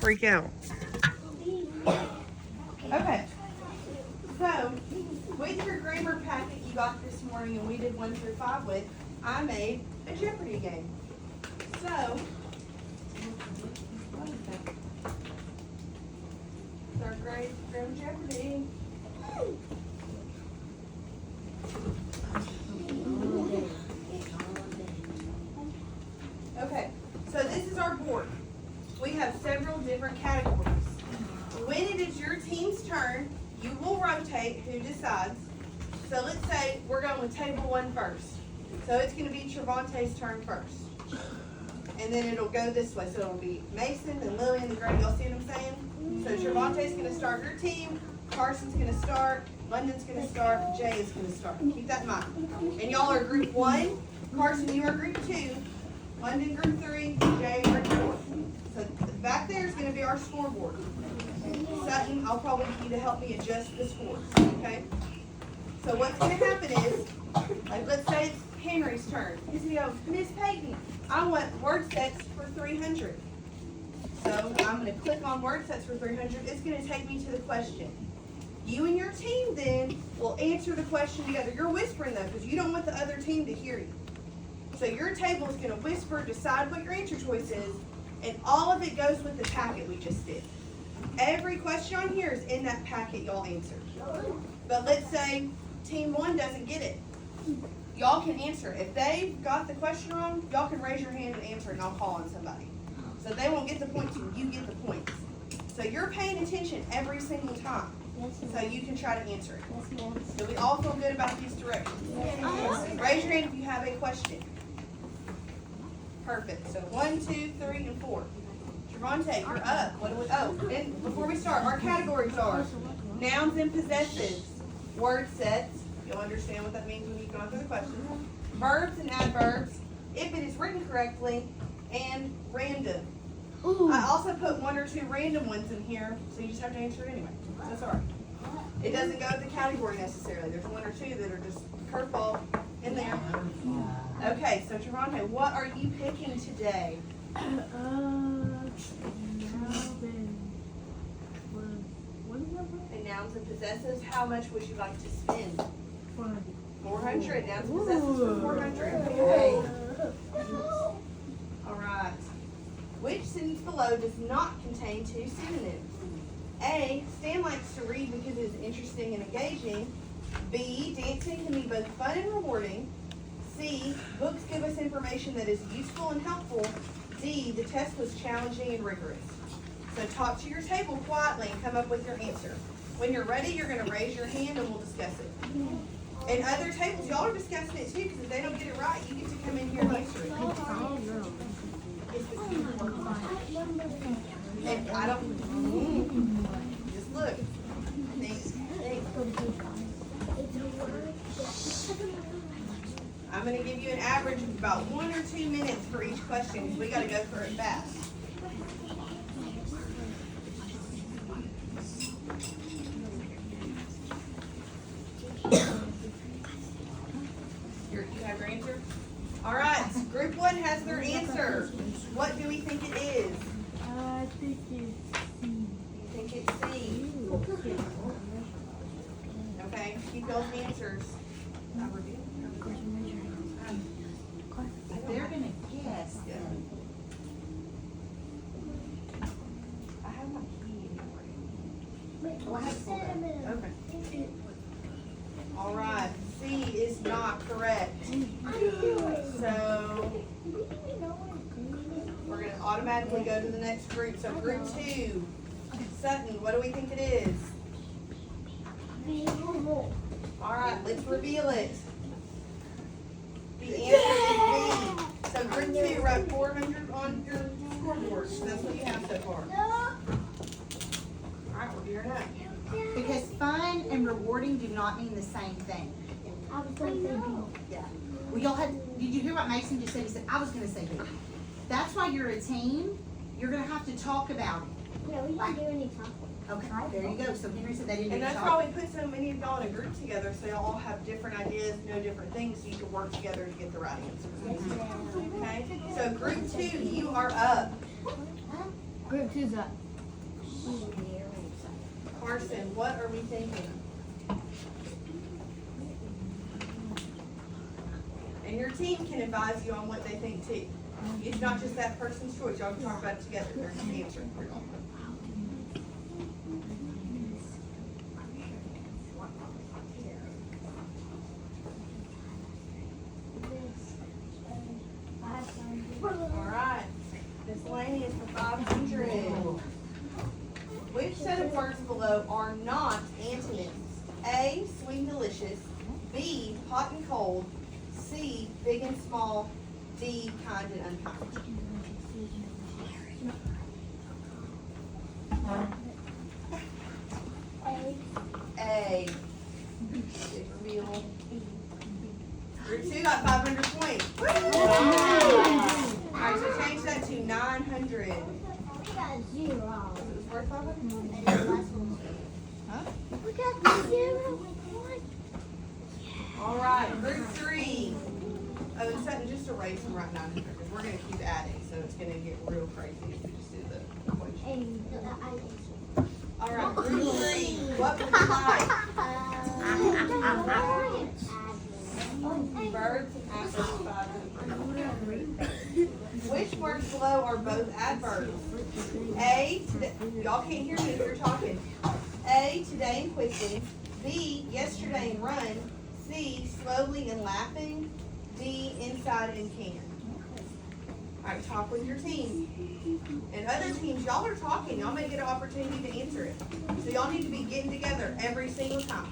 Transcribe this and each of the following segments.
freak out. Okay. So, with your grammar packet you got this morning and we did 1 through 5 with, I made a Jeopardy game. So, what is that? It's our great Grammar Jeopardy. Okay, so this is our board. We have several different categories. When it is your team's turn, you will rotate who decides. So let's say we're going with table 1 first. So it's going to be Trevontae's turn first. And then it'll go this way. So it'll be Mason and Lillian and Grady. Y'all see what I'm saying? So Trevontae's going to start your team. Carson's going to start. London's going to start. Jay is going to start. Keep that in mind. And y'all are group 1. Carson, you are group 2. London, group 3. Jay, group 4. So back there is going to be our scoreboard. Sutton, I'll probably need you to help me adjust the scores. Okay? So what's going to happen is, like let's say it's Henry's turn. He's going to go, Miss Peyton, I want word sets for 300. So I'm going to click on word sets for 300. It's going to take me to the question. You and your team then will answer the question together. You're whispering though, because you don't want the other team to hear you. So your table is going to whisper, decide what your answer choice is, and all of it goes with the packet we just did. Every question on here is in that packet y'all answered. But let's say team 1 doesn't get it. Y'all can answer. If they got the question wrong, y'all can raise your hand and answer it, and I'll call on somebody. So they won't get the points and you get the points. So you're paying attention every single time. So you can try to answer it. Do we all feel good about these directions? Raise your hand if you have a question. Perfect. So 1, 2, 3, and 4. Trevontae, you're up. What do we? Oh, and before we start, our categories are nouns and possessives, word sets. You'll understand what that means when you've gone through the questions. Verbs and adverbs, if it is written correctly, and random. I also put 1 or 2 random ones in here, so you just have to answer it anyway. That's all right. It doesn't go with the category necessarily. There's 1 or 2 that are just curveball in there. Okay, so Trevontae, what are you picking today? And nouns and possessives, how much would you like to spend? 400. Nouns and possessives for 400. Okay. All right. Which sentence below does not contain 2 synonyms? A, Stan likes to read because it is interesting and engaging. B, dancing can be both fun and rewarding. C, books give us information that is useful and helpful. D, the test was challenging and rigorous. So talk to your table quietly and come up with your answer. When you're ready, you're going to raise your hand and we'll discuss it. And other tables, y'all are discussing it too, because if they don't get it right, you get to come in here and answer it. And I don't, just look. Thanks. I'm going to give you an average of about 1 or 2 minutes for each question, because we got to go through it fast. You have your answer? All right, group 1 has their answer. What do we think it is? I think it's C. You think it's C? Okay, keep those answers. They're going to guess. I have my key anywhere. Okay. All right, C is not correct. So we're going to automatically go to the next group. So group 2, Sutton, what do we think it is? All right, let's reveal it. The answer is B. So group 2, write 400 on your scoreboard. That's what you have so far. All right, we're gearing up. Because fun and rewarding do not mean the same thing. Yeah. Well, y'all had, did you hear what Mason just said? He said, I was going to say B. That's why you're a team. You're going to have to talk about it. No, we didn't do any talking. Okay, there you go. So Henry said they didn't And do that's talk. why we put so many of y'all in a group together, so y'all all have different ideas, know different things, so you can work together to get the right answers. Okay? So group 2, you are up. Group 2's up. Carson, what are we thinking? And your team can advise you on what they think too. It's not just that person's choice. Y'all can talk about it together. They're just answering for y'all. Alright. Miscellaneous for 500. Which set of words below are not antonyms? A, sweet and delicious. B, hot and cold. C, big and small. D, kind and unkind. A. Big reveal. Group 2 got 500 points. Woo! Alright, so change that to 900. It was worth 500? Alright, group 3. Oh, and Sutton, just erase and write 900 because we're going to keep adding, so it's going to get real crazy if we just do the equation. Alright, group 3. What would you like? Verbs and adverbs 500. Which words below are both adverbs? A, y'all can't hear me if you're talking. A, today and quickly. B, yesterday and run. C, slowly and laughing. D, inside and can. Alright, talk with your team. And other teams, y'all are talking. Y'all may get an opportunity to answer it. So y'all need to be getting together every single time.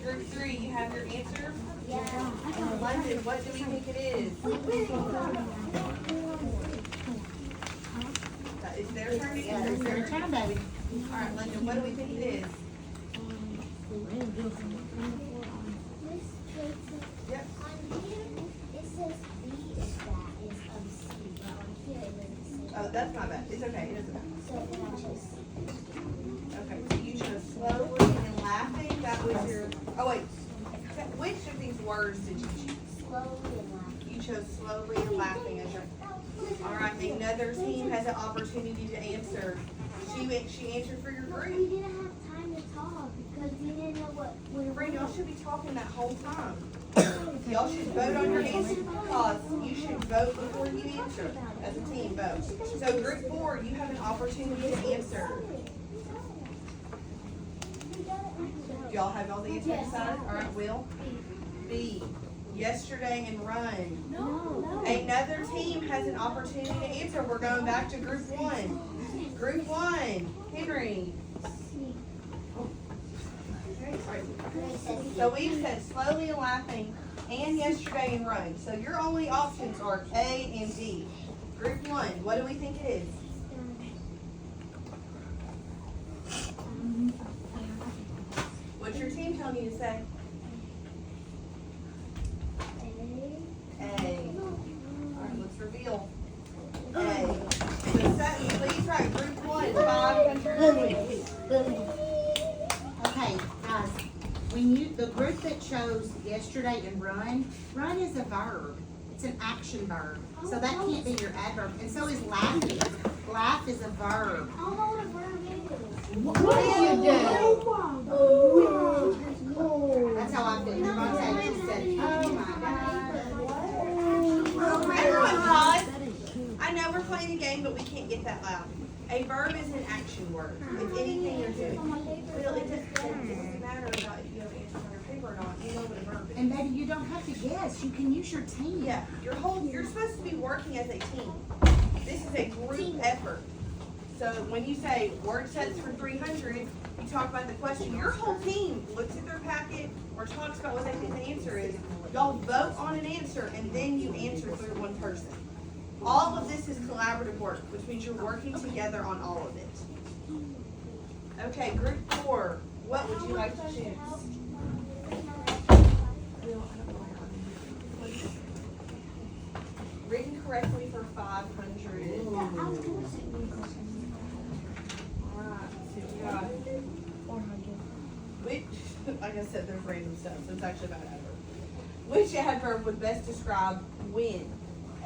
Group 3, you have your answer? Yeah. London, what do we think it is? It's their turn to answer. It's their turn, baby. Alright, London, what do we think it is? Yep. Oh, that's not bad. It's okay. It doesn't matter. Okay, so you chose slowly and laughing. That was your. Oh wait. Which of these words did you choose? Slowly and laughing. You chose slowly and laughing as your. All right. Another team has an opportunity to answer. She answered for your We group. didn't have time to talk because we didn't know what we were Friend, y'all should be talking that whole time. Y'all should vote on your answer because you should vote before you answer as a team vote. So group 4, you have an opportunity to answer. Do y'all have all the answers decided? All right, Will. B, yesterday and run. No. Another team has an opportunity to answer. We're going back to group 1. Group 1, Henry. So we've said slowly and laughing and yesterday and run. So your only options are A and D. Group 1, what do we think it is? What's your team telling you to say? A. Alright, let's reveal. A. So Sutton, please write group 1, 500 points. Okay, guys, the group that chose yesterday and run is a verb. It's an action verb. So that can't be your adverb. And so is laughing. Laugh is a verb. I don't know what a verb is. What do you do? Oh. That's how I feel. You're going to say, she said, oh my God. Everyone pause. I know we're playing a game, but we can't get that loud. A verb is an action word. It's anything you're doing. Well, it doesn't matter about if you have answers on your paper or not. You know what a verb is. And baby, you don't have to guess. You can use your team. Yeah, you're supposed to be working as a team. This is a group effort. So when you say word sets for 300, you talk about the question. Your whole team looks at their packet or talks about what they think the answer is. Y'all vote on an answer and then you answer through one person. All of this is collaborative work, which means you're working together on all of it. Okay, group 4. What would you like to choose? Written correctly for 500. Alright, so we got, which, like I said, there's random stuff, so it's actually about adverb. Which adverb would best describe when?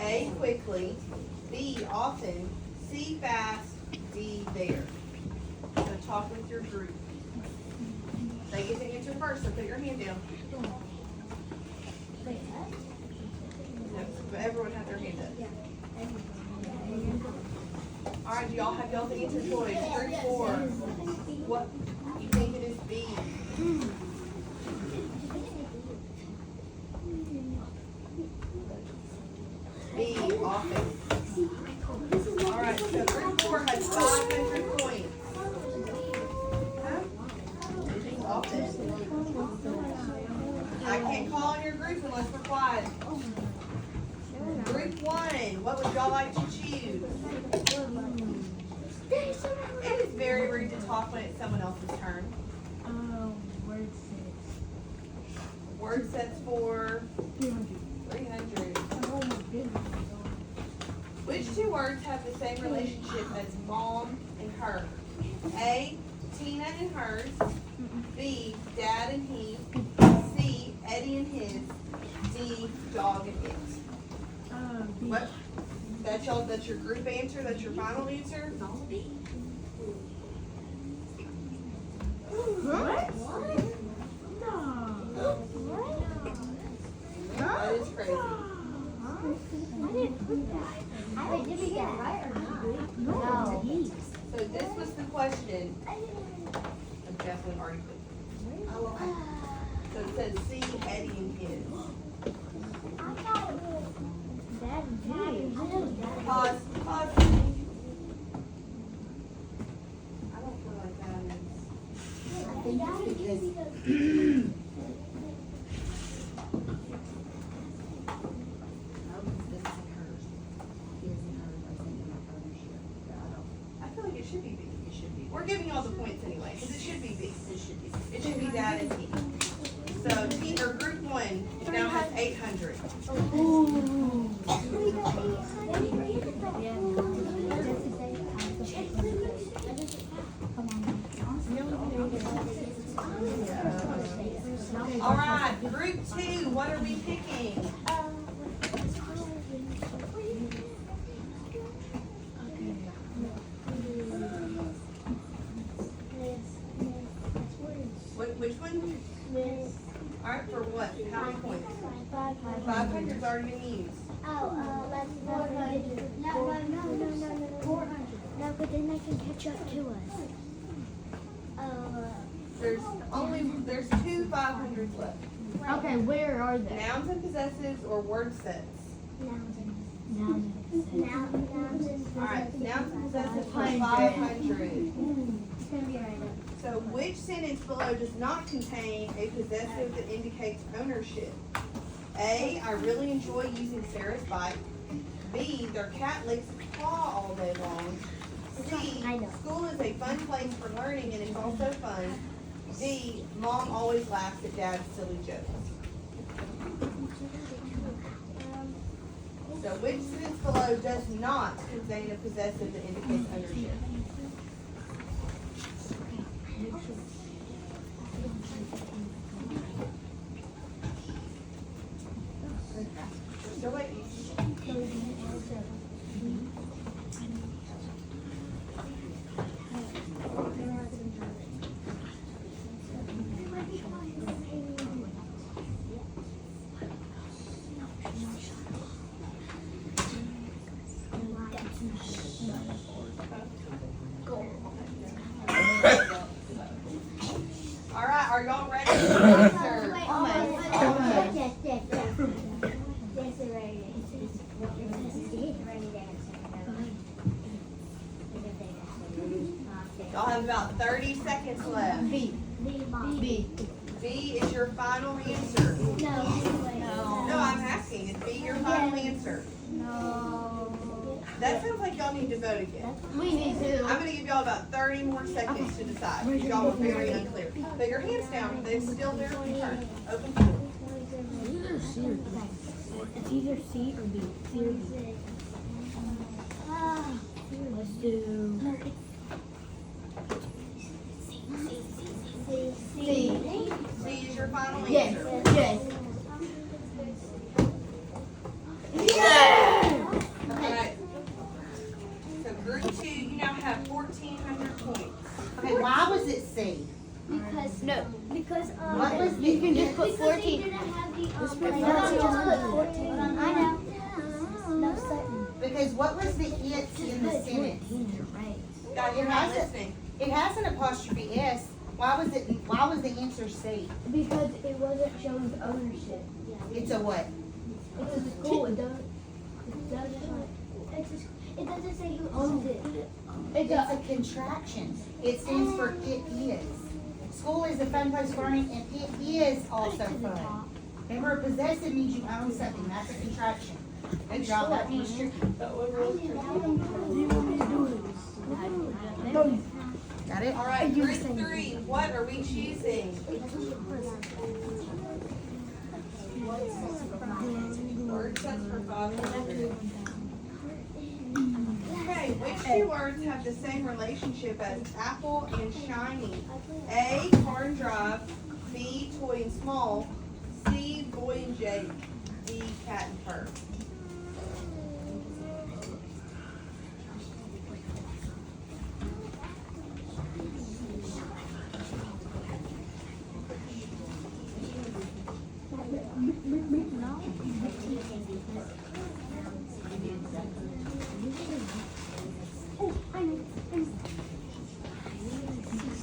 A, quickly, B, often, C, fast, D, there. So talk with your group. They get to answer first, so put your hand down. No, but everyone has their hand up. Alright, do y'all have y'all's answer choice? 3, 4. What, you think it is B? B, often. Alright, so group 4 has 500 points. Huh? Often. I can't call on your group unless we're quiet. Group 1, what would y'all like to choose? It is very rude to talk when it's someone else's turn. Word sets. Word sets for 300. Oh my goodness. Which two words have the same relationship as mom and her? A, Tina and hers. B, dad and he. C, Eddie and his. D, dog and it. B. What? That's your group answer? That's your final answer? What? No. That is crazy. Wait, did we get it right or not? No. So this was the question. I'm definitely already put. So it says C, Eddie and his. Pause. Pause. I don't feel like that is. I think it's because I feel like it should be B. It should be. We're giving all the points anyway, because it should be B. It should be. It should be dad and he. So T or group 1 now has 800. All right, group 2. What are we picking? Which one? All right, for what? How many points? 500's already been used. That's 400. No. 400. No, but then they can catch up to us. There's two 500s left. Okay, where are they? Nouns and possessives or word sets. Nouns and All right, nouns and possessives for 500. It's gonna be right up. So which sentence below does not contain a possessive that indicates ownership? A, I really enjoy using Sarah's bike. B, their cat licks its paw all day long. C, school is a fun place for learning and it's also fun. D, mom always laughs at dad's silly jokes. So which sentence below does not contain a possessive that indicates ownership? Still waiting. All right, are y'all ready to answer? Yes, yes, yes. Yes, they're ready to answer. Y'all have about 30 seconds left. B. B. B is your final answer. No. No, I'm asking, is B your final answer? No. That sounds like y'all need to vote again. We need to. I'm gonna give y'all about 30 more seconds to decide, because y'all were very unclear. Put your hands down, it's still their turn. Open pool. Either C or D. It's either C or B. C or D. Let's do C. C is your final Yes. answer. Yes. Alright. So group 2, you now have 1,400 points. Okay, why was it C? Because No. because What was You can just put because they 14. didn't have the Just put I 14. know, just put 14. I know. No certain. Because what was the it in the sentence? Guys, you're not listening. It has an apostrophe S. Why was the answer C? Because it wasn't showing ownership. It's a what? It's a school. It doesn't. It doesn't say who owns it. It's a contraction. It stands for it is. School is a fun place for learning, and it is also fun. Remember, possessive means you own something. That's a contraction. Good job. That means tricky. Got it? Alright, group 3, what are we choosing? Word sets for 500. Okay, which 2 words have the same relationship as apple and shiny? A, car and drive. B, toy and small. C, boy and Jake. D, cat and fur.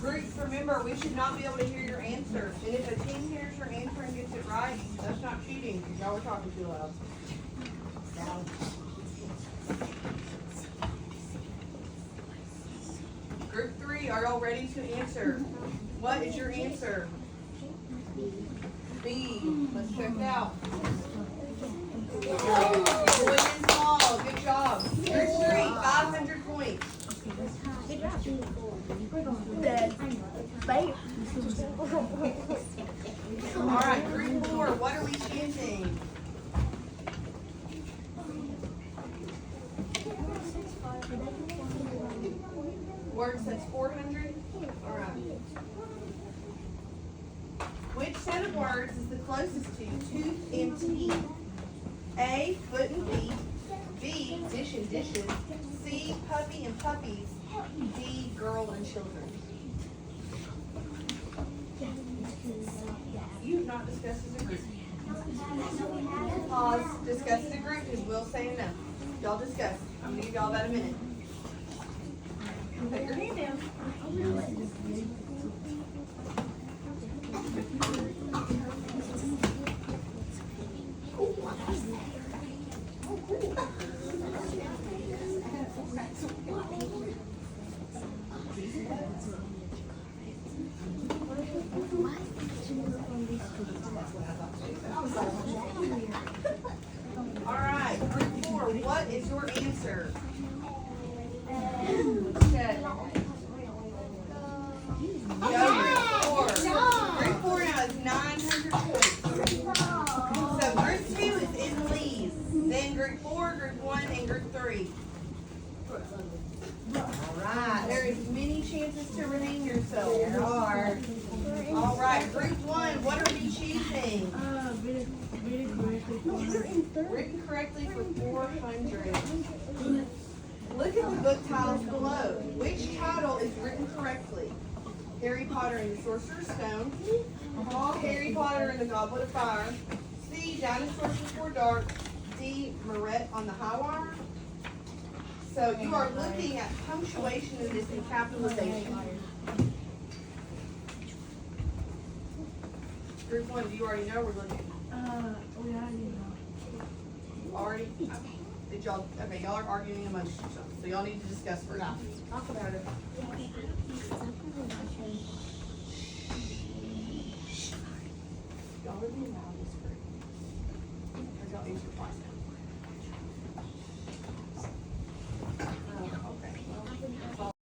Group, remember, we should not be able to hear your answer. And if a team hears your answer and gets it right, that's not cheating, because y'all were talking too loud. Group 3, are y'all ready to answer? What is your answer? B. Let's check it out. Boy and small. Good job. Group 3, 500 points. All right, group 4, what are we choosing? Word says 400. All right. Which set of words is the closest to tooth and teeth? A, foot and feet. B, dish and dishes. C, puppy and puppies. D, girl and children. You've not discussed as a group. Pause, discuss as a group, because Will's saying no. Y'all discuss. I'm gonna give y'all about a minute. Put your hand down. All right, group 4, what is your answer? Check. Group 4 now is 900 points. So group 2 is in lead. Then group 4, group 1, and group 3. Alright, there is many chances to redeem yourself. There are. Alright, group 1, what are we choosing? Written correctly for 400. Look at the book titles below. Which title is written correctly? Harry Potter and the Sorcerer's Stone. Harry Potter and the Goblet of Fire. C, Dinosaurs Before Dark. D, Moret on the High Wire. So you are looking at punctuation of this and capitalization. Group 1, do you already know we're looking? Already? Did y'all, okay, y'all are arguing amongst yourselves, so y'all need to discuss first. Talk about it.